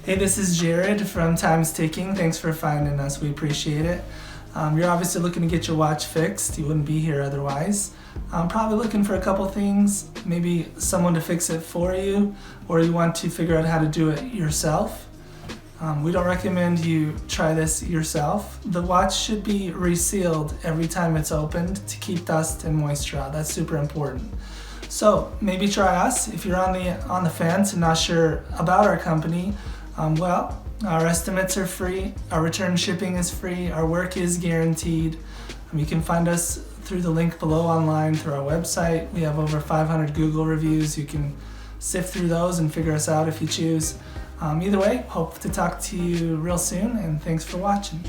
Hey, this is Jared from Time's Ticking. Thanks for finding us. We appreciate it. You're obviously looking to get your watch fixed. You wouldn't be here otherwise. I'm probably looking for a couple things, maybe someone to fix it for you, or you want to figure out how to do it yourself. We don't recommend you try this yourself. The watch should be resealed every time it's opened to keep dust and moisture out. That's super important. So maybe try us. If you're on the fence and not sure about our company, our estimates are free, our return shipping is free, our work is guaranteed. You can find us through the link below online through our website. We have over 500 Google reviews. You can sift through those and figure us out if you choose. Either way, hope to talk to you real soon, and thanks for watching.